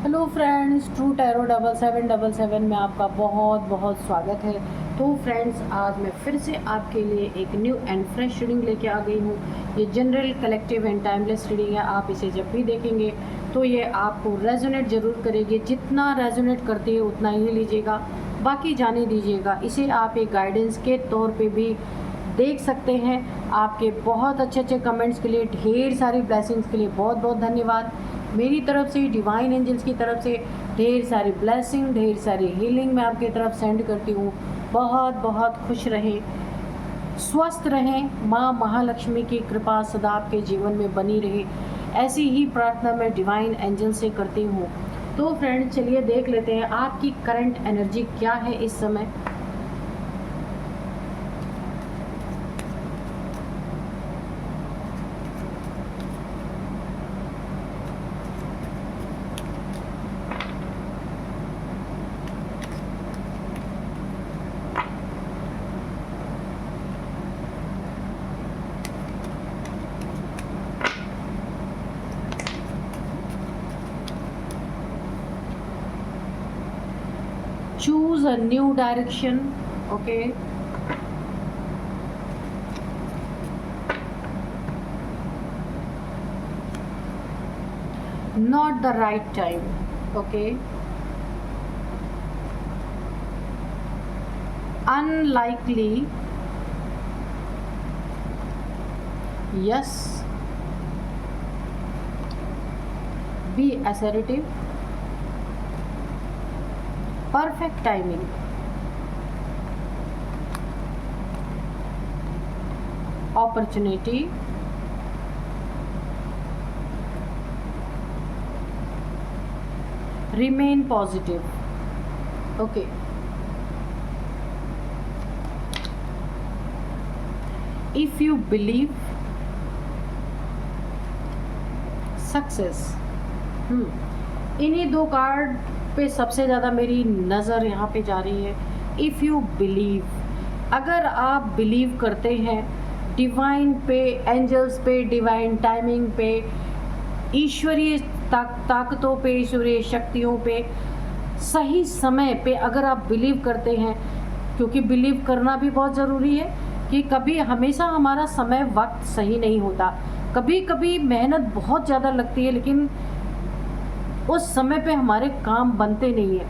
Hello friends, true tarot 7777 में आपका बहुत बहुत स्वागत है। तो फ्रेंड्स, आज मैं फिर से आपके लिए एक न्यू एंड फ्रेश रीडिंग लेके आ गई हूँ। ये general, collective and timeless reading है। आप इसे जब भी देखेंगे तो ये आपको रेजोनेट ज़रूर करेगी। जितना रेजोनेट करती है उतना ही लीजिएगा, बाकी जाने दीजिएगा। इसे आप एक गाइडेंस के तौर पे भी देख सकते हैं। आपके बहुत अच्छे अच्छे कमेंट्स के लिए, ढेर सारी ब्लेसिंग्स के लिए बहुत बहुत धन्यवाद। मेरी तरफ से, डिवाइन एंजल्स की तरफ से ढेर सारी ब्लेसिंग, ढेर सारी हीलिंग मैं आपकी तरफ सेंड करती हूँ। बहुत बहुत खुश रहें, स्वस्थ रहें, माँ महालक्ष्मी की कृपा सदा आपके जीवन में बनी रहे, ऐसी ही प्रार्थना मैं डिवाइन एंजल से करती हूँ। तो फ्रेंड्स, चलिए देख लेते हैं आपकी करंट एनर्जी क्या है इस समय। Choose a new direction. Okay, not the right time. Okay, unlikely. Yes, be assertive. Perfect timing. Opportunity. Remain positive. Okay. If you believe, success. इन्हीं दो कार्ड पे सबसे ज़्यादा मेरी नज़र यहाँ पे जा रही है। इफ़ यू बिलीव, अगर आप बिलीव करते हैं डिवाइन पे, एंजल्स पे, डिवाइन टाइमिंग पे, ईश्वरीय ताकतों पे, ईश्वरीय शक्तियों पे, सही समय पे अगर आप बिलीव करते हैं, क्योंकि बिलीव करना भी बहुत ज़रूरी है कि कभी हमेशा हमारा समय वक्त सही नहीं होता। कभी कभी मेहनत बहुत ज़्यादा लगती है लेकिन उस समय पे हमारे काम बनते नहीं है।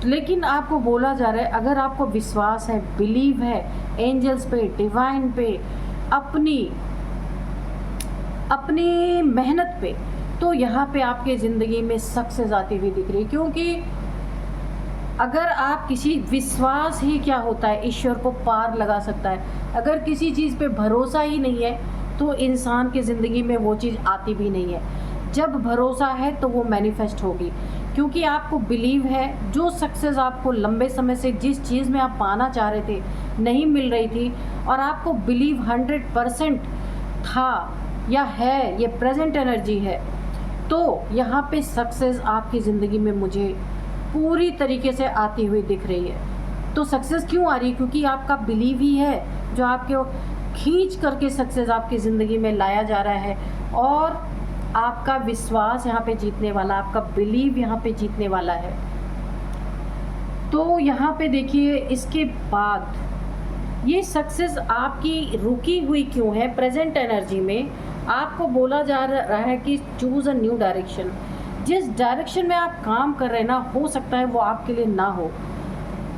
लेकिन आपको बोला जा रहा है, अगर आपको विश्वास है, बिलीव है एंजल्स पे, डिवाइन पे, अपनी मेहनत पे, तो यहाँ पे आपके ज़िंदगी में सक्सेस आती हुई दिख रही है। क्योंकि अगर आप किसी, विश्वास ही क्या होता है, ईश्वर को पार लगा सकता है। अगर किसी चीज़ पे भरोसा ही नहीं है तो इंसान की ज़िंदगी में वो चीज़ आती भी नहीं है। जब भरोसा है तो वो मैनिफेस्ट होगी, क्योंकि आपको बिलीव है। जो सक्सेस आपको लंबे समय से, जिस चीज़ में आप पाना चाह रहे थे, नहीं मिल रही थी, और आपको बिलीव 100% था या है, ये प्रेजेंट एनर्जी है, तो यहाँ पे सक्सेस आपकी ज़िंदगी में मुझे पूरी तरीके से आती हुई दिख रही है। तो सक्सेस क्यों आ रही है? क्योंकि आपका बिलीव ही है जो आपके खींच करके सक्सेस आपकी ज़िंदगी में लाया जा रहा है। और आपका विश्वास यहाँ पे जीतने वाला, आपका बिलीव यहाँ पे जीतने वाला है। तो यहाँ पे देखिए, इसके बाद ये सक्सेस आपकी रुकी हुई क्यों है? प्रेजेंट एनर्जी में आपको बोला जा रहा है कि चूज़ अ न्यू डायरेक्शन। जिस डायरेक्शन में आप काम कर रहे हैं ना, हो सकता है वो आपके लिए ना हो।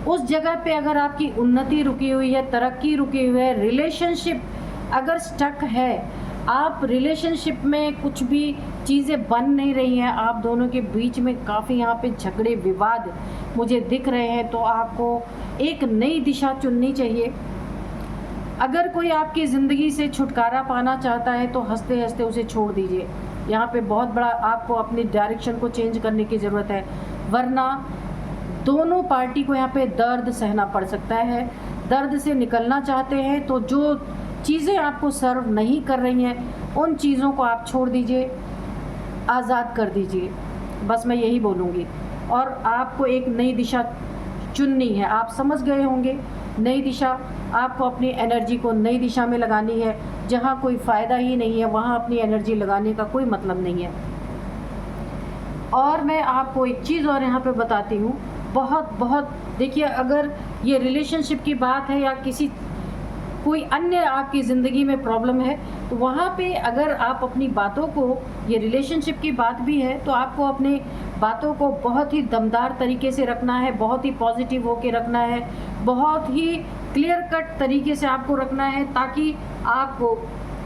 उस जगह पे अगर आपकी उन्नति रुकी हुई है, तरक्की रुकी हुई है, रिलेशनशिप अगर स्टक है, आप रिलेशनशिप में कुछ भी चीज़ें बन नहीं रही हैं, आप दोनों के बीच में काफ़ी यहाँ पे झगड़े विवाद मुझे दिख रहे हैं, तो आपको एक नई दिशा चुननी चाहिए। अगर कोई आपकी ज़िंदगी से छुटकारा पाना चाहता है तो हंसते हंसते उसे छोड़ दीजिए। यहाँ पे बहुत बड़ा आपको अपनी डायरेक्शन को चेंज करने की ज़रूरत है, वरना दोनों पार्टी को यहाँ पे दर्द सहना पड़ सकता है। दर्द से निकलना चाहते हैं तो जो चीज़ें आपको सर्व नहीं कर रही हैं, उन चीज़ों को आप छोड़ दीजिए, आज़ाद कर दीजिए। बस मैं यही बोलूँगी। और आपको एक नई दिशा चुननी है। आप समझ गए होंगे, नई दिशा, आपको अपनी एनर्जी को नई दिशा में लगानी है। जहाँ कोई फ़ायदा ही नहीं है वहाँ अपनी एनर्जी लगाने का कोई मतलब नहीं है। और मैं आपको एक चीज़ और यहाँ पे बताती हूँ, बहुत बहुत देखिए, अगर ये रिलेशनशिप की बात है या किसी कोई अन्य आपकी ज़िंदगी में प्रॉब्लम है, तो वहाँ पे अगर आप अपनी बातों को, ये रिलेशनशिप की बात भी है, तो आपको अपने बातों को बहुत ही दमदार तरीके से रखना है, बहुत ही पॉजिटिव होके रखना है, बहुत ही क्लियर कट तरीके से आपको रखना है, ताकि आपको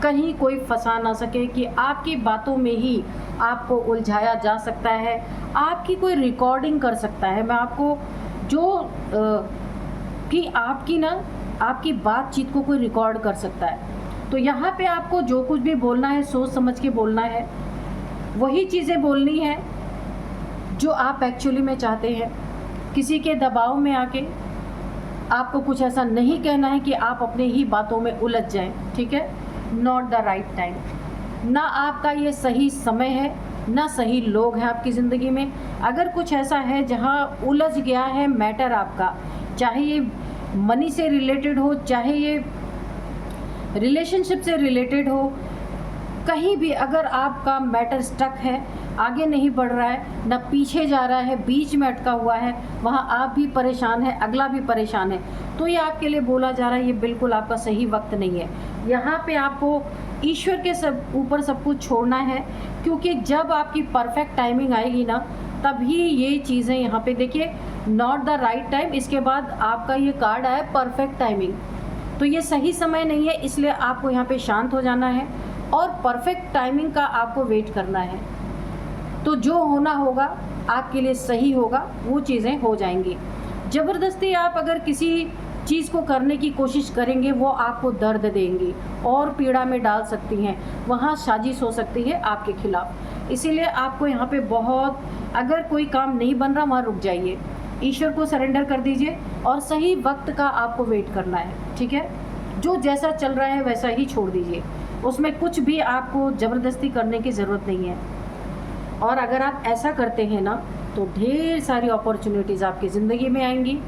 कहीं कोई फंसा ना सके कि आपकी बातों में ही आपको उलझाया जा सकता है, आपकी कोई रिकॉर्डिंग कर सकता है। मैं आपको जो कि आपकी बातचीत को कोई रिकॉर्ड कर सकता है। तो यहाँ पे आपको जो कुछ भी बोलना है सोच समझ के बोलना है, वही चीज़ें बोलनी है जो आप एक्चुअली में चाहते हैं। किसी के दबाव में आके आपको कुछ ऐसा नहीं कहना है कि आप अपने ही बातों में उलझ जाएं, ठीक है? Not the right time. ना आपका ये सही समय है, ना सही लोग हैं आपकी ज़िंदगी में। अगर कुछ ऐसा है जहाँ उलझ गया है मैटर आपका, चाहे ये मनी से रिलेटेड हो, चाहे ये रिलेशनशिप से रिलेटेड हो, कहीं भी अगर आपका मैटर स्टक है, आगे नहीं बढ़ रहा है, ना पीछे जा रहा है, बीच में अटका हुआ है, वहाँ आप भी परेशान है, अगला भी परेशान है, तो ये आपके लिए बोला जा रहा है ये बिल्कुल आपका सही वक्त नहीं है। यहाँ पे आपको ईश्वर के ऊपर सब कुछ छोड़ना है, क्योंकि जब आपकी परफेक्ट टाइमिंग आएगी ना, तभी ये चीज़ें यहाँ पे देखिए, नॉट द राइट टाइम, इसके बाद आपका ये कार्ड आया परफेक्ट टाइमिंग, तो ये सही समय नहीं है, इसलिए आपको यहाँ पे शांत हो जाना है और परफेक्ट टाइमिंग का आपको वेट करना है। तो जो होना होगा आपके लिए सही होगा, वो चीज़ें हो जाएंगी। ज़बरदस्ती आप अगर किसी चीज़ को करने की कोशिश करेंगे, वो आपको दर्द देंगी और पीड़ा में डाल सकती हैं, वहाँ साजिश हो सकती है आपके खिलाफ। इसीलिए आपको यहाँ पे बहुत, अगर कोई काम नहीं बन रहा वहाँ रुक जाइए, ईश्वर को सरेंडर कर दीजिए और सही वक्त का आपको वेट करना है, ठीक है? जो जैसा चल रहा है वैसा ही छोड़ दीजिए, उसमें कुछ भी आपको ज़बरदस्ती करने की ज़रूरत नहीं है। और अगर आप ऐसा करते हैं ना, तो ढेर सारी अपॉर्चुनिटीज़ आपकी ज़िंदगी में आएंगी।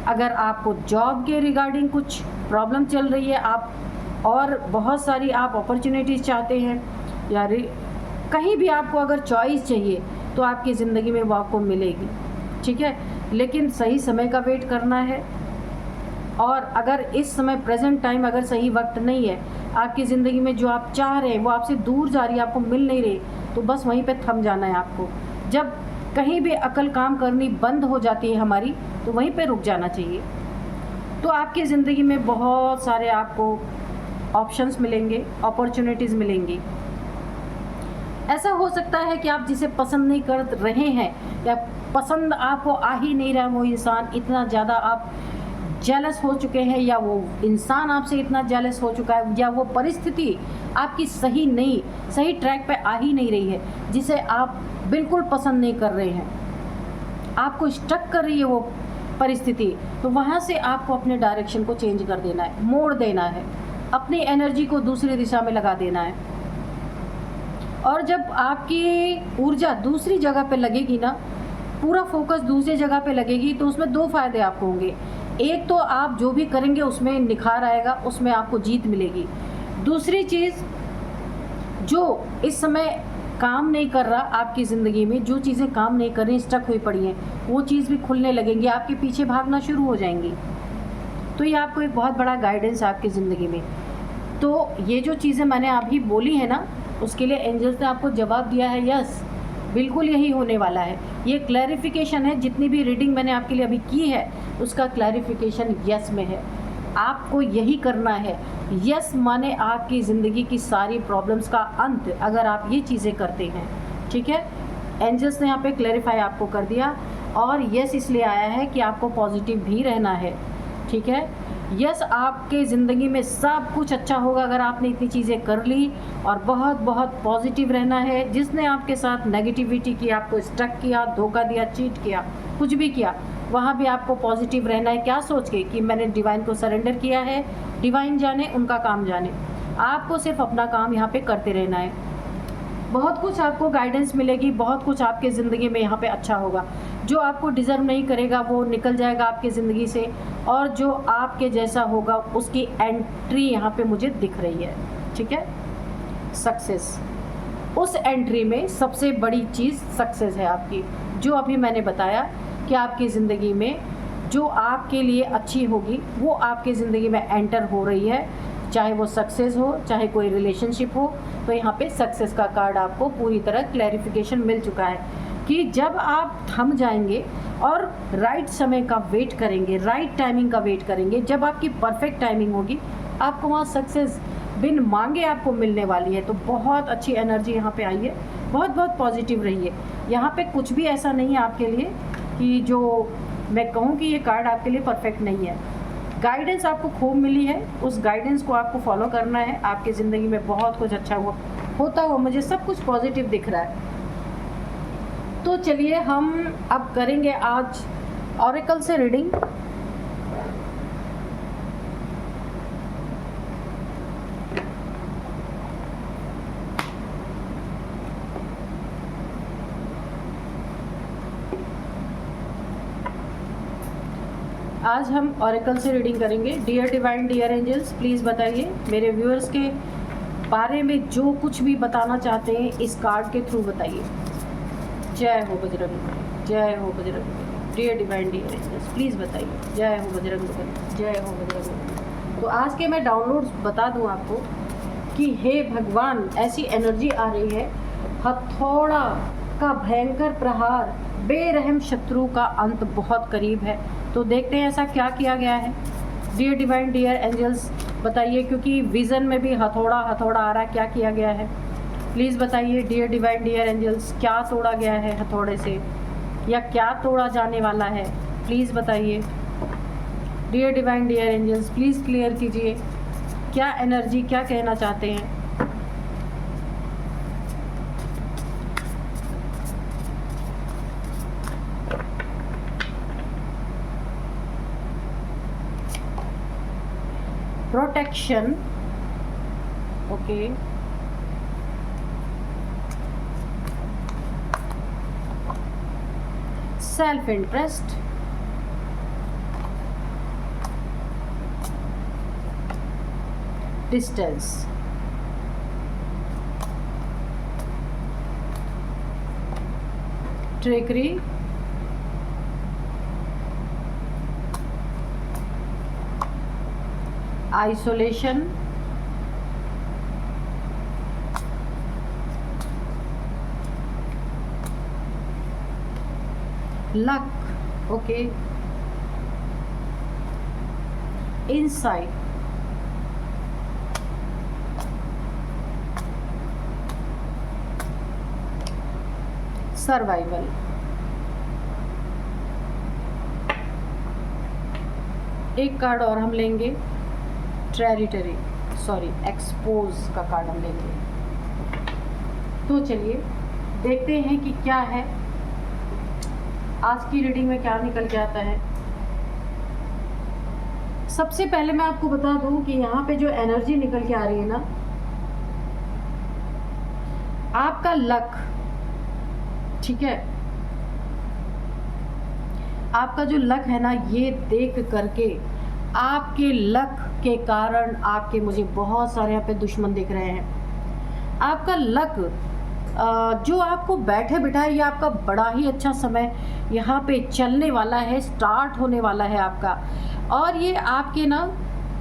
अगर आपको जॉब के रिगार्डिंग कुछ प्रॉब्लम चल रही है, आप और बहुत सारी आप अपॉर्चुनिटीज़ चाहते हैं, या कहीं भी आपको अगर चॉइस चाहिए, तो आपकी ज़िंदगी में वो आपको मिलेगी, ठीक है? लेकिन सही समय का वेट करना है। और अगर इस समय प्रेजेंट टाइम अगर सही वक्त नहीं है, आपकी ज़िंदगी में जो आप चाह रहे हैं वो आपसे दूर जा रही है, आपको मिल नहीं रही, तो बस वहीं पे थम जाना है आपको। जब कहीं भी अकल काम करनी बंद हो जाती है हमारी, तो वहीं पे रुक जाना चाहिए। तो आपकी ज़िंदगी में बहुत सारे आपको ऑप्शंस मिलेंगे, अपॉर्चुनिटीज़ मिलेंगी। ऐसा हो सकता है कि आप जिसे पसंद नहीं कर रहे हैं, या पसंद आपको आ ही नहीं रहा वो इंसान, इतना ज़्यादा आप जेलस हो चुके हैं, या वो इंसान आपसे इतना जेलस हो चुका है, या वो परिस्थिति आपकी सही ट्रैक पे आ ही नहीं रही है, जिसे आप बिल्कुल पसंद नहीं कर रहे हैं, आपको स्टक कर रही है वो परिस्थिति, तो वहाँ से आपको अपने डायरेक्शन को चेंज कर देना है, मोड़ देना है, अपनी एनर्जी को दूसरी दिशा में लगा देना है। और जब आपकी ऊर्जा दूसरी जगह पे लगेगी ना, पूरा फोकस दूसरी जगह पे लगेगी, तो उसमें दो फायदे आपको होंगे। एक तो आप जो भी करेंगे उसमें निखार आएगा, उसमें आपको जीत मिलेगी। दूसरी चीज़, जो इस समय काम नहीं कर रहा आपकी ज़िंदगी में, जो चीज़ें काम नहीं कर रही, स्टक हुई पड़ी हैं, वो चीज़ भी खुलने लगेंगी, आपके पीछे भागना शुरू हो जाएंगी। तो ये आपको एक बहुत बड़ा गाइडेंस है आपकी ज़िंदगी में। तो ये जो चीज़ें मैंने अभी बोली है ना, उसके लिए एंजल्स ने आपको जवाब दिया है, यस बिल्कुल यही होने वाला है। ये क्लैरिफिकेशन है, जितनी भी रीडिंग मैंने आपके लिए अभी की है उसका क्लैरिफिकेशन यस में है। आपको यही करना है। यस माने आपकी ज़िंदगी की सारी प्रॉब्लम्स का अंत, अगर आप ये चीज़ें करते हैं, ठीक है? एंजल्स ने यहाँ पे क्लैरिफाई आपको कर दिया। और यस इसलिए आया है कि आपको पॉजिटिव भी रहना है, ठीक है? यस, आपके ज़िंदगी में सब कुछ अच्छा होगा अगर आपने इतनी चीज़ें कर ली, और बहुत बहुत पॉजिटिव रहना है। जिसने आपके साथ नेगेटिविटी की, आपको स्टक किया, धोखा दिया, चीट किया, कुछ भी किया, वहाँ भी आपको पॉजिटिव रहना है। क्या सोच के कि मैंने डिवाइन को सरेंडर किया है, डिवाइन जाने, उनका काम जाने। आपको सिर्फ अपना काम यहाँ पे करते रहना है। बहुत कुछ आपको गाइडेंस मिलेगी, बहुत कुछ आपके ज़िंदगी में यहाँ पे अच्छा होगा। जो आपको डिज़र्व नहीं करेगा वो निकल जाएगा आपके ज़िंदगी से, और जो आपके जैसा होगा उसकी एंट्री यहाँ पे मुझे दिख रही है, ठीक है? सक्सेस, उस एंट्री में सबसे बड़ी चीज़ सक्सेस है आपकी, जो अभी मैंने बताया कि आपकी ज़िंदगी में जो आपके लिए अच्छी होगी वो आपकी ज़िंदगी में एंटर हो रही है, चाहे वो सक्सेस हो, चाहे कोई रिलेशनशिप हो। तो यहाँ पे सक्सेस का कार्ड आपको पूरी तरह क्लैरिफिकेशन मिल चुका है कि जब आप थम जाएंगे और राइट समय का वेट करेंगे, राइट टाइमिंग का वेट करेंगे, जब आपकी परफेक्ट टाइमिंग होगी आपको वहाँ सक्सेस बिन मांगे आपको मिलने वाली है। तो बहुत अच्छी एनर्जी यहाँ पे आई है, बहुत बहुत पॉजिटिव रही है। यहाँ पे कुछ भी ऐसा नहीं है आपके लिए कि जो मैं कहूँ कि ये कार्ड आपके लिए परफेक्ट नहीं है। गाइडेंस आपको खूब मिली है, उस गाइडेंस को आपको फॉलो करना है। आपकी ज़िंदगी में बहुत कुछ अच्छा होता हुआ मुझे सब कुछ पॉजिटिव दिख रहा है। तो चलिए हम अब करेंगे आज ऑरेकल से रीडिंग। आज हम ऑरेकल से रीडिंग करेंगे। Dear divine, dear angels, please बताइए मेरे व्यूअर्स के बारे में जो कुछ भी बताना चाहते हैं इस कार्ड के थ्रू बताइए। जय हो बजरंग, जय हो Bajrang. Dear divine, dear angels, please बताइए। जय हो बजरंग, जय हो बजरंग। तो आज के मैं डाउनलोड्स बता दूं आपको कि हे भगवान, ऐसी एनर्जी आ रही है, हथौड़ा का भयंकर प्रहार, बेरहम शत्रु का अंत बहुत करीब है। तो देखते हैं ऐसा क्या किया गया है। डियर डिवाइन, डियर एंजल्स, बताइए, क्योंकि विज़न में भी हथौड़ा हथौड़ा आ रहा है, क्या किया गया है प्लीज़ बताइए। डियर डिवाइन, डियर एंजल्स, क्या तोड़ा गया है हथौड़े से, या क्या तोड़ा जाने वाला है, प्लीज़ बताइए। Dear divine, dear angels, please clear कीजिए क्या एनर्जी क्या कहना चाहते हैं। Protection, okay, self interest, distance, trickery, isolation, luck, okay, insight, survival, एक कार्ड और हम लेंगे, टेरिटरी, सॉरी, एक्सपोज का कार्ड हम लेंगे। तो चलिए देखते हैं कि क्या है आज की रीडिंग में, क्या निकल के आता है। सबसे पहले मैं आपको बता दूं कि यहाँ पे जो एनर्जी निकल के आ रही है ना, आपका लक, ठीक है, आपका जो लक है ना, ये देख करके आपके लक के कारण आपके मुझे बहुत सारे यहाँ पे दुश्मन दिख रहे हैं। आपका लक जो आपको बैठे बिठाए, ये आपका बड़ा ही अच्छा समय यहाँ पे चलने वाला है, स्टार्ट होने वाला है आपका। और ये आपके ना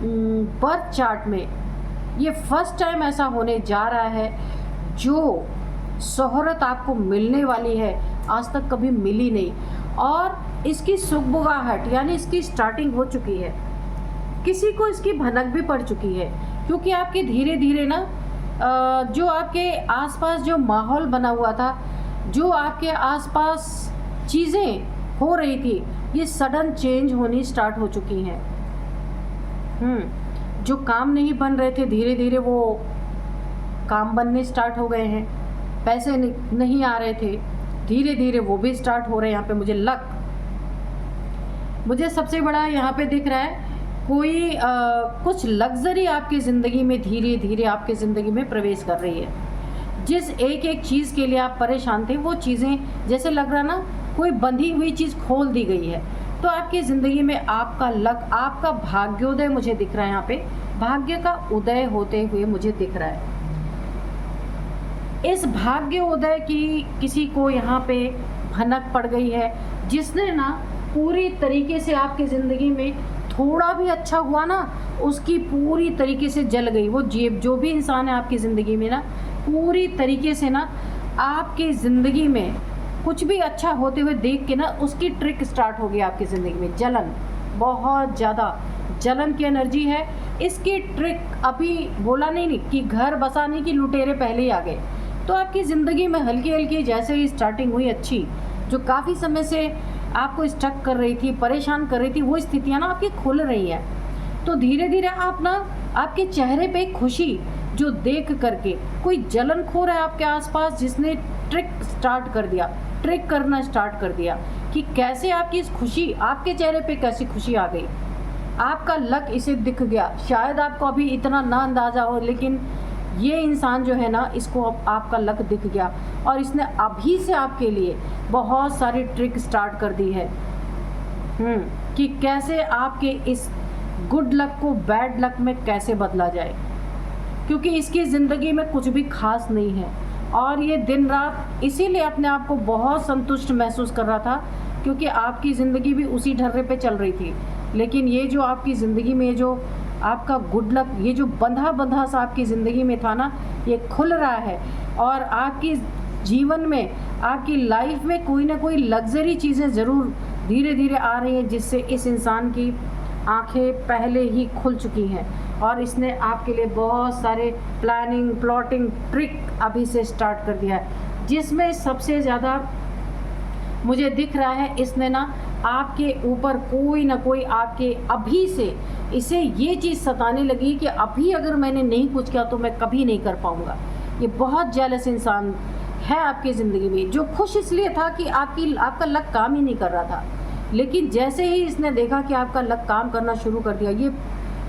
बर्थ चार्ट में ये फर्स्ट टाइम ऐसा होने जा रहा है, जो शोहरत आपको मिलने वाली है, आज तक कभी मिली नहीं, और इसकी सुगबुगाहट यानी इसकी स्टार्टिंग हो चुकी है। किसी को इसकी भनक भी पड़ चुकी है, क्योंकि आपके धीरे धीरे ना जो आपके आसपास जो माहौल बना हुआ था, जो आपके आसपास चीज़ें हो रही थी, ये सडन चेंज होनी स्टार्ट हो चुकी हैं। जो काम नहीं बन रहे थे, धीरे धीरे वो काम बनने स्टार्ट हो गए हैं। पैसे नहीं आ रहे थे, धीरे धीरे वो भी स्टार्ट हो रहे हैं। यहाँ पे मुझे लक, मुझे सबसे बड़ा यहाँ पे दिख रहा है, कोई कुछ लग्जरी आपकी ज़िंदगी में धीरे धीरे आपकी ज़िंदगी में प्रवेश कर रही है। जिस एक एक चीज़ के लिए आप परेशान थे, वो चीज़ें जैसे लग रहा ना कोई बंधी हुई चीज़ खोल दी गई है। तो आपकी ज़िंदगी में आपका लक, आपका भाग्योदय मुझे दिख रहा है। यहाँ पे भाग्य का उदय होते हुए मुझे दिख रहा है। इस भाग्योदय की किसी को यहाँ पे भनक पड़ गई है, जिसने ना पूरी तरीके से आपकी ज़िंदगी में थोड़ा भी अच्छा हुआ ना, उसकी पूरी तरीके से जल गई। वो जो भी इंसान है आपकी ज़िंदगी में ना, पूरी तरीके से ना आपकी ज़िंदगी में कुछ भी अच्छा होते हुए देख के ना उसकी ट्रिक स्टार्ट हो गई आपकी ज़िंदगी में। जलन, बहुत ज़्यादा जलन की एनर्जी है। इसकी ट्रिक अभी बोला नहीं कि घर बसाने की लुटेरे पहले ही आ गए। तो आपकी ज़िंदगी में हल्की हल्की जैसे ही स्टार्टिंग हुई अच्छी, जो काफ़ी समय से आपको स्टक कर रही थी, परेशान कर रही थी, वो स्थितियाँ ना आपकी खुल रही हैं। तो धीरे धीरे आप ना आपके चेहरे पे खुशी जो देख करके, कोई जलनखोर है आपके आसपास जिसने ट्रिक करना स्टार्ट कर दिया कि कैसे आपकी इस खुशी, आपके चेहरे पे कैसी खुशी आ गई। आपका लक इसे दिख गया। शायद आपको अभी इतना ना अंदाज़ा हो, लेकिन ये इंसान जो है ना, इसको अब आपका लक दिख गया और इसने अभी से आपके लिए बहुत सारी ट्रिक स्टार्ट कर दी है कि कैसे आपके इस गुड लक को बैड लक में कैसे बदला जाए, क्योंकि इसकी ज़िंदगी में कुछ भी खास नहीं है। और ये दिन रात इसीलिए अपने आप को बहुत संतुष्ट महसूस कर रहा था, क्योंकि आपकी ज़िंदगी भी उसी ढर्रे पे चल रही थी। लेकिन ये जो आपकी ज़िंदगी में जो आपका गुड लक, ये जो बंधा सा आपकी ज़िंदगी में था ना, ये खुल रहा है। और आपकी जीवन में, आपकी लाइफ में कोई ना कोई लग्जरी चीज़ें ज़रूर धीरे धीरे आ रही हैं, जिससे इस इंसान की आंखें पहले ही खुल चुकी हैं और इसने आपके लिए बहुत सारे प्लानिंग, प्लॉटिंग, ट्रिक अभी से स्टार्ट कर दिया है। जिसमें सबसे ज़्यादा मुझे दिख रहा है, इसने ना आपके ऊपर कोई ना कोई आपके अभी से इसे ये चीज़ सताने लगी कि अभी अगर मैंने नहीं कुछ किया तो मैं कभी नहीं कर पाऊँगा। ये बहुत जेलस इंसान है आपकी ज़िंदगी में, जो खुश इसलिए था कि आपका लक काम ही नहीं कर रहा था। लेकिन जैसे ही इसने देखा कि आपका लक काम करना शुरू कर दिया, ये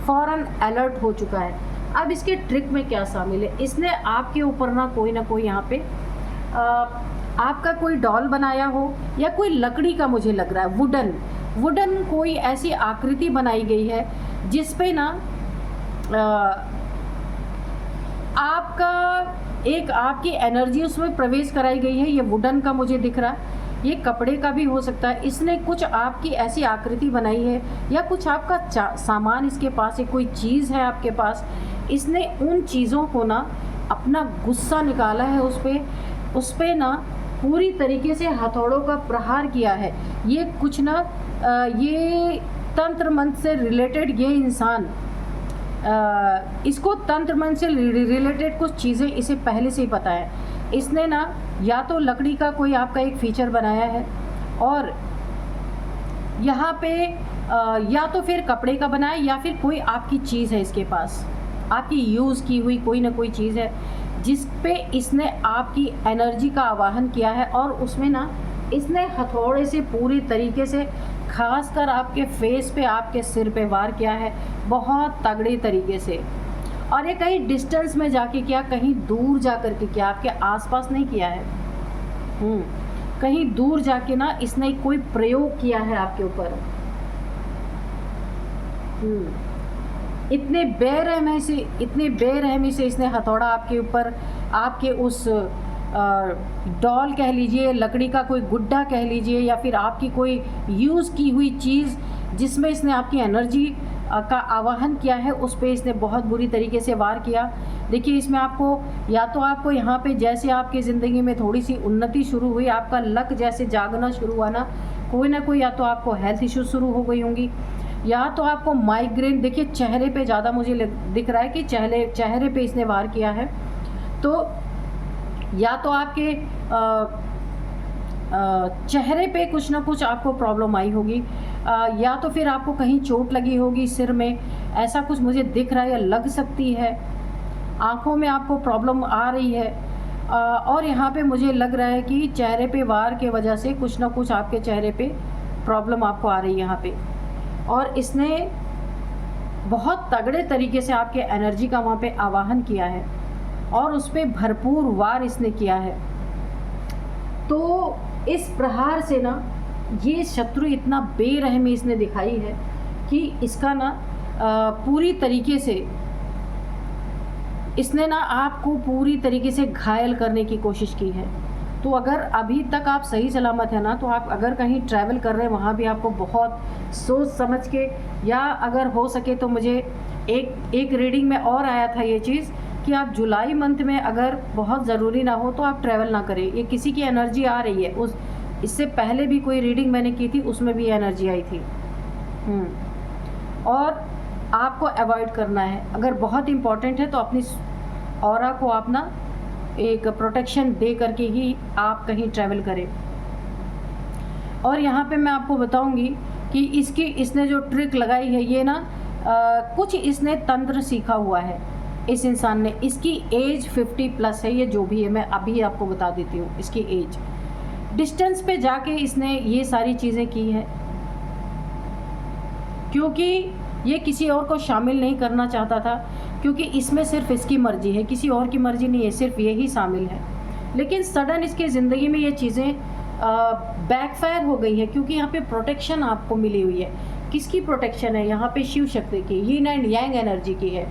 फ़ौरन अलर्ट हो चुका है। अब इसके ट्रिक में क्या शामिल है, इसने आपके ऊपर ना कोई यहाँ पे आपका कोई डॉल बनाया हो, या कोई लकड़ी का, मुझे लग रहा है वुडन कोई ऐसी आकृति बनाई गई है जिस पे ना आपकी एनर्जी उसमें प्रवेश कराई गई है। ये वुडन का मुझे दिख रहा है, ये कपड़े का भी हो सकता है। इसने कुछ आपकी ऐसी आकृति बनाई है, या कुछ आपका सामान इसके पास है, कोई चीज़ है आपके पास। इसने उन चीज़ों को ना अपना गुस्सा निकाला है उस पर ना पूरी तरीके से हथौड़ों का प्रहार किया है। ये कुछ ना ये तंत्र मंत्र से रिलेटेड, ये इंसान इसको तंत्र मंत्र से रिलेटेड कुछ चीज़ें इसे पहले से ही पता है। इसने ना या तो लकड़ी का कोई आपका एक फीचर बनाया है, और यहाँ पे या तो फिर कपड़े का बनाया, या फिर कोई आपकी चीज़ है इसके पास, आपकी यूज़ की हुई कोई ना कोई चीज़ है जिस पे इसने आपकी एनर्जी का आवाहन किया है। और उसमें ना इसने हथौड़े से पूरी तरीके से खासकर आपके फेस पे, आपके सिर पे वार किया है, बहुत तगड़े तरीके से। और ये कहीं डिस्टेंस में जाके किया, कहीं दूर जा कर के किया, आपके आसपास नहीं किया है। कहीं दूर जाके ना इसने कोई प्रयोग किया है आपके ऊपर। इतने बेरहमी से इसने हथौड़ा आपके ऊपर, आपके उस डॉल कह लीजिए, लकड़ी का कोई गुड्डा कह लीजिए, या फिर आपकी कोई यूज़ की हुई चीज़ जिसमें इसने आपकी एनर्जी का आवाहन किया है, उस पे इसने बहुत बुरी तरीके से वार किया। देखिए, इसमें आपको या तो आपको यहाँ पे जैसे आपकी ज़िंदगी में थोड़ी सी उन्नति शुरू हुई, आपका लक जैसे जागना शुरू हुआ ना कोई, या तो आपको हेल्थ इश्यूज शुरू हो गई होंगी, या तो आपको माइग्रेन। देखिए, चेहरे पे ज़्यादा मुझे दिख रहा है कि चेहरे पे इसने वार किया है। तो या तो आपके चेहरे पे कुछ ना कुछ आपको प्रॉब्लम आई होगी, या तो फिर आपको कहीं चोट लगी होगी सिर में, ऐसा कुछ मुझे दिख रहा है या लग सकती है। आँखों में आपको प्रॉब्लम आ रही है, और यहाँ पे मुझे लग रहा है कि चेहरे पे वार के वजह से कुछ ना कुछ आपके चेहरे पे प्रॉब्लम आपको आ रही है यहाँ पे। और इसने बहुत तगड़े तरीके से आपके एनर्जी का वहाँ पे आवाहन किया है, और उस पर भरपूर वार इसने किया है। तो इस प्रहार से ना ये शत्रु इतना बेरहमी इसने दिखाई है कि इसका ना पूरी तरीके से इसने ना आपको पूरी तरीके से घायल करने की कोशिश की है। तो अगर अभी तक आप सही सलामत है ना, तो आप अगर कहीं ट्रैवल कर रहे हैं वहाँ भी आपको बहुत सोच समझ के, या अगर हो सके तो मुझे एक रीडिंग में और आया था ये चीज़ कि आप जुलाई मंथ में अगर बहुत ज़रूरी ना हो तो आप ट्रैवल ना करें। ये किसी की एनर्जी आ रही है। इससे पहले भी कोई रीडिंग मैंने की थी, उसमें भी एनर्जी आई थी। और आपको अवॉइड करना है। अगर बहुत इम्पॉर्टेंट है तो अपनी ऑरा को आप ना एक प्रोटेक्शन दे करके ही आप कहीं ट्रैवल करें। और यहाँ पे मैं आपको बताऊंगी कि इसने जो ट्रिक लगाई है ये ना कुछ इसने तंत्र सीखा हुआ है इस इंसान ने। इसकी एज 50+ है, ये जो भी है मैं अभी आपको बता देती हूँ इसकी एज। डिस्टेंस पे जाके इसने ये सारी चीज़ें की है क्योंकि ये किसी और को शामिल नहीं करना चाहता था, क्योंकि इसमें सिर्फ इसकी मर्जी है, किसी और की मर्जी नहीं है, सिर्फ यही शामिल है। लेकिन सडन इसके ज़िंदगी में ये चीज़ें बैकफायर हो गई है, क्योंकि यहाँ पे प्रोटेक्शन आपको मिली हुई है। किसकी प्रोटेक्शन है? यहाँ पे शिव शक्ति की, यीन एंड यांग एनर्जी की है।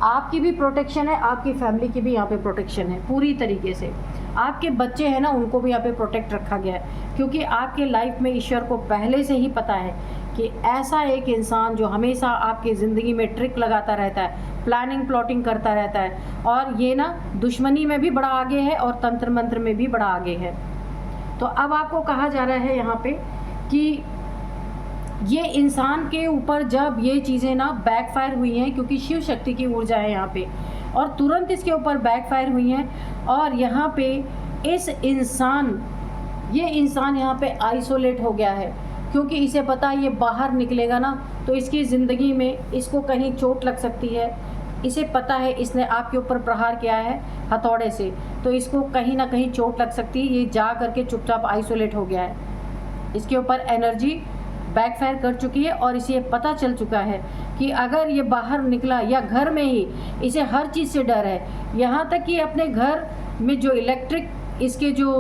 आपकी भी प्रोटेक्शन है, आपकी फैमिली की भी यहाँ पे प्रोटेक्शन है पूरी तरीके से। आपके बच्चे हैं ना, उनको भी यहाँ पे प्रोटेक्ट रखा गया है, क्योंकि आपके लाइफ में ईश्वर को पहले से ही पता है कि ऐसा एक इंसान जो हमेशा आपकी ज़िंदगी में ट्रिक लगाता रहता है, प्लानिंग प्लॉटिंग करता रहता है, और ये ना दुश्मनी में भी बड़ा आगे है और तंत्र मंत्र में भी बड़ा आगे है। तो अब आपको कहा जा रहा है यहाँ पे कि ये इंसान के ऊपर जब ये चीज़ें ना बैकफायर हुई हैं, क्योंकि शिव शक्ति की ऊर्जा है यहाँ पे, और तुरंत इसके ऊपर बैकफायर हुई हैं, और यहाँ पे ये इंसान यहाँ पे आइसोलेट हो गया है, क्योंकि इसे पता है ये बाहर निकलेगा ना तो इसकी ज़िंदगी में इसको कहीं चोट लग सकती है। इसे पता है इसने आपके ऊपर प्रहार किया है हथौड़े से, तो इसको कहीं ना कहीं चोट लग सकती है। ये जा करके चुपचाप आइसोलेट हो गया है, इसके ऊपर एनर्जी बैकफायर कर चुकी है, और इसे पता चल चुका है कि अगर ये बाहर निकला या घर में ही, इसे हर चीज़ से डर है। यहाँ तक कि अपने घर में जो इलेक्ट्रिक इसके जो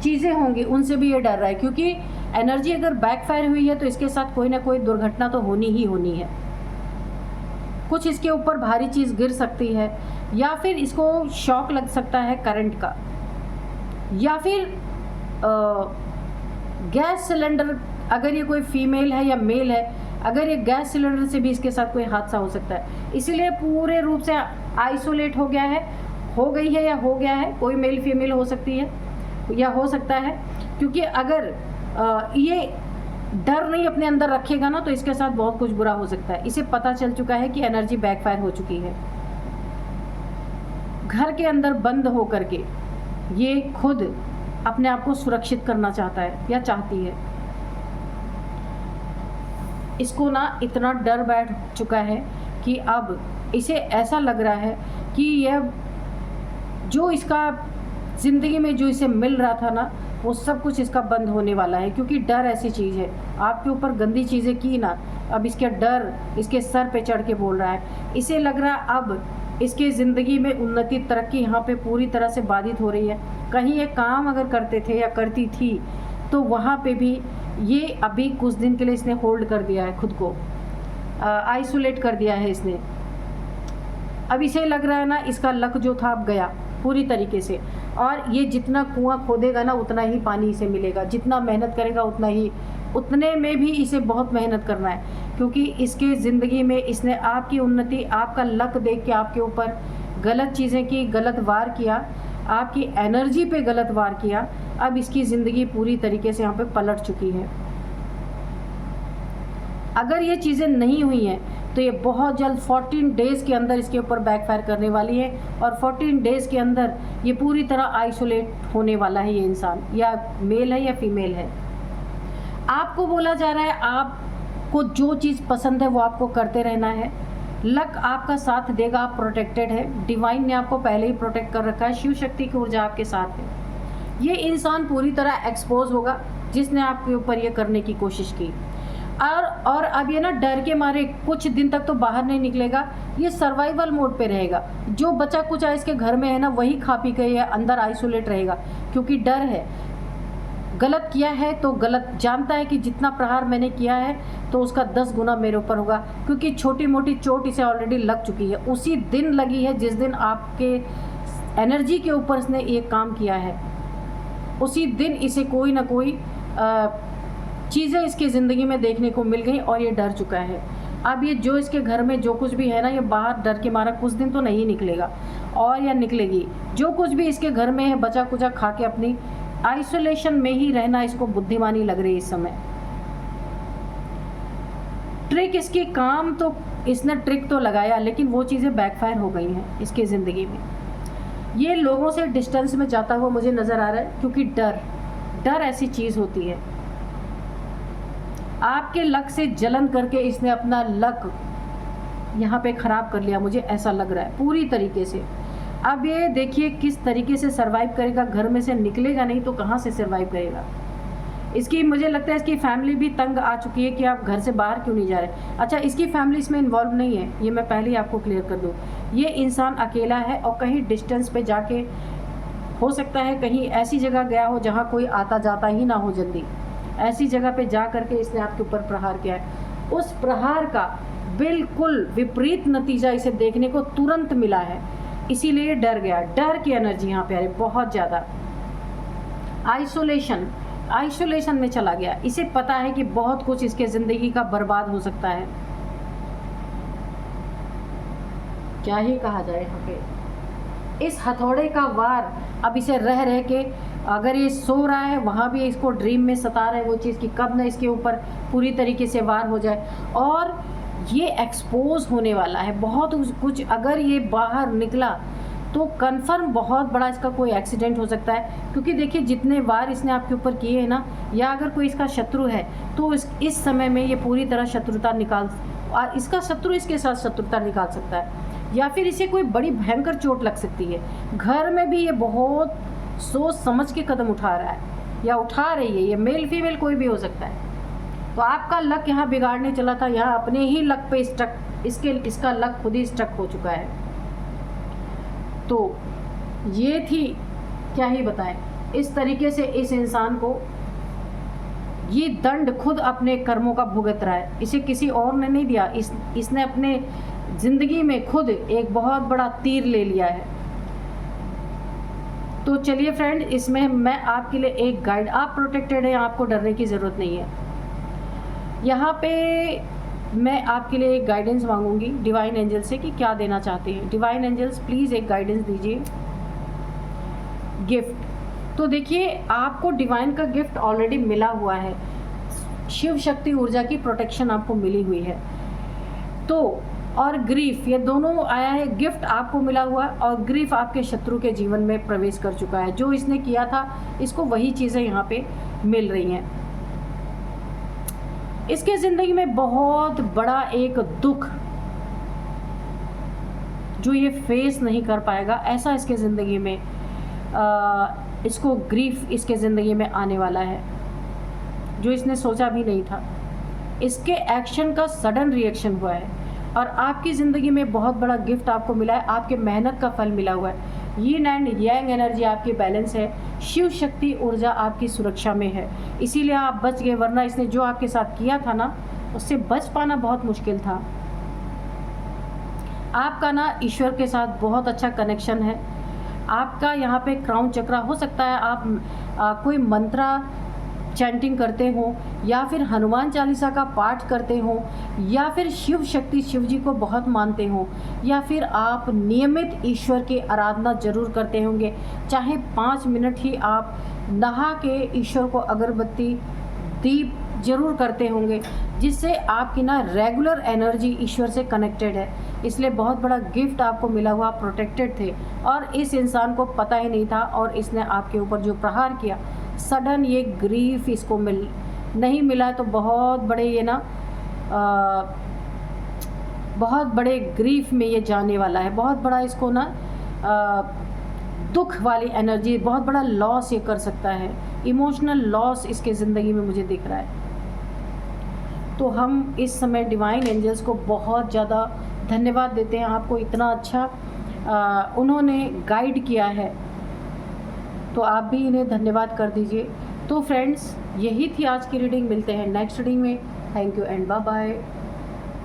चीज़ें होंगी उनसे भी ये डर रहा है, क्योंकि एनर्जी अगर बैकफायर हुई है तो इसके साथ कोई ना कोई दुर्घटना तो होनी ही होनी है। कुछ इसके ऊपर भारी चीज़ गिर सकती है, या फिर इसको शॉक लग सकता है करंट का, या फिर गैस सिलेंडर, अगर ये कोई फीमेल है या मेल है, अगर ये गैस सिलेंडर से भी इसके साथ कोई हादसा हो सकता है। इसीलिए पूरे रूप से आइसोलेट हो गया है, हो गई है या हो गया है। कोई मेल फीमेल हो सकती है या हो सकता है, क्योंकि अगर ये डर नहीं अपने अंदर रखेगा ना तो इसके साथ बहुत कुछ बुरा हो सकता है। इसे पता चल चुका है कि एनर्जी बैकफायर हो चुकी है। घर के अंदर बंद हो करके ये खुद अपने आप को सुरक्षित करना चाहता है या चाहती है। इसको ना इतना डर बैठ चुका है कि अब इसे ऐसा लग रहा है कि यह जो इसका ज़िंदगी में जो इसे मिल रहा था ना, वो सब कुछ इसका बंद होने वाला है। क्योंकि डर ऐसी चीज़ है, आपके ऊपर गंदी चीज़ें की ना, अब इसके डर इसके सर पे चढ़ के बोल रहा है। इसे लग रहा है अब इसके ज़िंदगी में उन्नति तरक्की यहाँ पे पूरी तरह से बाधित हो रही है। कहीं ये काम अगर करते थे या करती थी तो वहाँ पे भी ये अभी कुछ दिन के लिए इसने होल्ड कर दिया है, खुद को आइसोलेट कर दिया है इसने। अब इसे लग रहा है ना इसका लक जो था अब गया पूरी तरीके से, और ये जितना कुआं खोदेगा ना उतना ही पानी इसे मिलेगा, जितना मेहनत करेगा उतने में भी इसे बहुत मेहनत करना है, क्योंकि इसके ज़िंदगी में इसने आपकी उन्नति, आपका लक देख के आपके ऊपर गलत चीज़ें की, गलत वार किया, आपकी एनर्जी पे गलत वार किया। अब इसकी ज़िंदगी पूरी तरीके से यहाँ पे पलट चुकी है। अगर ये चीज़ें नहीं हुई हैं तो ये बहुत जल्द 14 डेज़ के अंदर इसके ऊपर बैकफायर करने वाली है, और 14 डेज़ के अंदर ये पूरी तरह आइसोलेट होने वाला है। ये इंसान या मेल है या फीमेल है। आपको बोला जा रहा है आपको जो चीज़ पसंद है वो आपको करते रहना है। लक आपका साथ देगा, आप प्रोटेक्टेड है। डिवाइन ने आपको पहले ही प्रोटेक्ट कर रखा है, शिव शक्ति की ऊर्जा आपके साथ है। ये इंसान पूरी तरह एक्सपोज होगा जिसने आपके ऊपर ये करने की कोशिश की, और अब ये ना डर के मारे कुछ दिन तक तो बाहर नहीं निकलेगा, ये सर्वाइवल मोड पे रहेगा। जो बचा कुचा इसके घर में है ना वही खा पी के ये अंदर आइसोलेट रहेगा, क्योंकि डर है। गलत किया है तो गलत जानता है कि जितना प्रहार मैंने किया है तो उसका 10 गुना मेरे ऊपर होगा, क्योंकि छोटी मोटी चोट इसे ऑलरेडी लग चुकी है। उसी दिन लगी है जिस दिन आपके एनर्जी के ऊपर इसने एक काम किया है, उसी दिन इसे कोई ना कोई चीज़ें इसकी ज़िंदगी में देखने को मिल गई और ये डर चुका है। अब ये जो इसके घर में जो कुछ भी है ना, ये बाहर डर के मारा कुछ दिन तो नहीं निकलेगा, और या निकलेगी। जो कुछ भी इसके घर में है बचा कुचा खा के अपनी आइसोलेशन में ही रहना इसको बुद्धिमानी लग रही है इस समय। ट्रिक इसकी काम तो इसने ट्रिक तो लगाया, लेकिन वो चीज़ें बैकफायर हो गई हैं इसकी ज़िंदगी में। ये लोगों से डिस्टेंस में जाता हुआ मुझे नज़र आ रहा है, क्योंकि डर ऐसी चीज़ होती है। आपके लक से जलन करके इसने अपना लक यहाँ पे ख़राब कर लिया, मुझे ऐसा लग रहा है पूरी तरीके से। अब ये देखिए किस तरीके से सरवाइव करेगा, घर में से निकलेगा नहीं तो कहाँ से सरवाइव करेगा। इसकी मुझे लगता है इसकी फैमिली भी तंग आ चुकी है कि आप घर से बाहर क्यों नहीं जा रहे। अच्छा, इसकी फैमिली इसमें इन्वॉल्व नहीं है, ये मैं पहले ही आपको क्लियर कर दूँ। ये इंसान अकेला है और कहीं डिस्टेंस पे जाके, हो सकता है कहीं ऐसी जगह गया हो जहाँ कोई आता जाता ही ना हो जल्दी, ऐसी जगह पे जा करके इसने आपके ऊपर प्रहार किया है। उस प्रहार का बिल्कुल विपरीत नतीजा इसे देखने को तुरंत मिला है, इसीलिए डर गया। डर की एनर्जी यहाँ पे आ रही बहुत ज़्यादा। आइसोलेशन में चला गया। इसे पता है कि बहुत कुछ इसके ज़िंदगी का बर्बाद हो सकता है। क्या ही कहा जाए यहाँ पे। इस हथौड़े का वार अब इसे रह के, अगर ये सो रहा है वहाँ भी इसको ड्रीम में सता रहा है वो चीज़ कि कब ना इसके ऊपर पूरी तरीके से वार हो जाए, और ये एक्सपोज होने वाला है बहुत कुछ। अगर ये बाहर निकला तो कंफर्म बहुत बड़ा इसका कोई एक्सीडेंट हो सकता है, क्योंकि देखिए जितने वार इसने आपके ऊपर किए हैं ना, या अगर कोई इसका शत्रु है तो इस समय में ये पूरी तरह शत्रुता निकाल, इसका शत्रु इसके साथ शत्रुता निकाल सकता है, या फिर इसे कोई बड़ी भयंकर चोट लग सकती है। घर में भी ये बहुत सोच समझ के कदम उठा रहा है या उठा रही है, ये मेल फीमेल कोई भी हो सकता है। तो आपका लक यहाँ बिगाड़ने चला था, यहाँ अपने ही लक पे स्टक, इसका लक खुद ही स्टक हो चुका है। तो ये थी, क्या ही बताएं, इस तरीके से इस इंसान को ये दंड खुद अपने कर्मों का भुगत रहा है, इसे किसी और ने नहीं दिया। इसने अपने ज़िंदगी में खुद एक बहुत बड़ा तीर ले लिया है। तो चलिए फ्रेंड, इसमें मैं आपके लिए एक गाइड, आप प्रोटेक्टेड हैं, आपको डरने की ज़रूरत नहीं है। यहाँ पे मैं आपके लिए एक गाइडेंस मांगूंगी डिवाइन एंजल से कि क्या देना चाहते हैं। डिवाइन एंजल्स प्लीज़ एक गाइडेंस दीजिए। गिफ्ट, तो देखिए आपको डिवाइन का गिफ्ट ऑलरेडी मिला हुआ है, शिव शक्ति ऊर्जा की प्रोटेक्शन आपको मिली हुई है। तो और ग्रीफ, ये दोनों आया है। गिफ्ट आपको मिला हुआ और ग्रीफ आपके शत्रु के जीवन में प्रवेश कर चुका है। जो इसने किया था इसको वही चीज़ें यहाँ पे मिल रही हैं। इसके ज़िंदगी में बहुत बड़ा एक दुख जो ये फेस नहीं कर पाएगा, ऐसा इसके ज़िंदगी में इसको ग्रीफ इसके ज़िंदगी में आने वाला है, जो इसने सोचा भी नहीं था। इसके एक्शन का सडन रिएक्शन हुआ है और आपकी ज़िंदगी में बहुत बड़ा गिफ्ट आपको मिला है, आपके मेहनत का फल मिला हुआ है। यीन एंड यांग एनर्जी आपकी बैलेंस है, शिव शक्ति ऊर्जा आपकी सुरक्षा में है, इसीलिए आप बच गए, वरना इसने जो आपके साथ किया था ना, उससे बच पाना बहुत मुश्किल था। आपका ना ईश्वर के साथ बहुत अच्छा कनेक्शन है। आपका यहाँ पे क्राउन चक्रा, हो सकता है आप कोई मंत्रा चैंटिंग करते हो, या फिर हनुमान चालीसा का पाठ करते हो, या फिर शिव शक्ति शिव जी को बहुत मानते हो, या फिर आप नियमित ईश्वर की आराधना जरूर करते होंगे। चाहे 5 मिनट ही आप नहा के ईश्वर को अगरबत्ती दीप जरूर करते होंगे, जिससे आपकी ना रेगुलर एनर्जी ईश्वर से कनेक्टेड है। इसलिए बहुत बड़ा गिफ्ट आपको मिला हुआ, प्रोटेक्टेड थे और इस इंसान को पता ही नहीं था, और इसने आपके ऊपर जो प्रहार किया, सडन ये ग्रीफ इसको नहीं मिला तो बहुत बड़े ये ना बहुत बड़े ग्रीफ में ये जाने वाला है। बहुत बड़ा इसको ना दुख वाली एनर्जी, बहुत बड़ा लॉस ये कर सकता है, इमोशनल लॉस इसके ज़िंदगी में मुझे दिख रहा है। तो हम इस समय डिवाइन एंजल्स को बहुत ज़्यादा धन्यवाद देते हैं, आपको इतना अच्छा उन्होंने गाइड किया है, तो आप भी इन्हें धन्यवाद कर दीजिए। तो फ्रेंड्स, यही थी आज की रीडिंग। मिलते हैं नेक्स्ट रीडिंग में। Thank you and bye bye.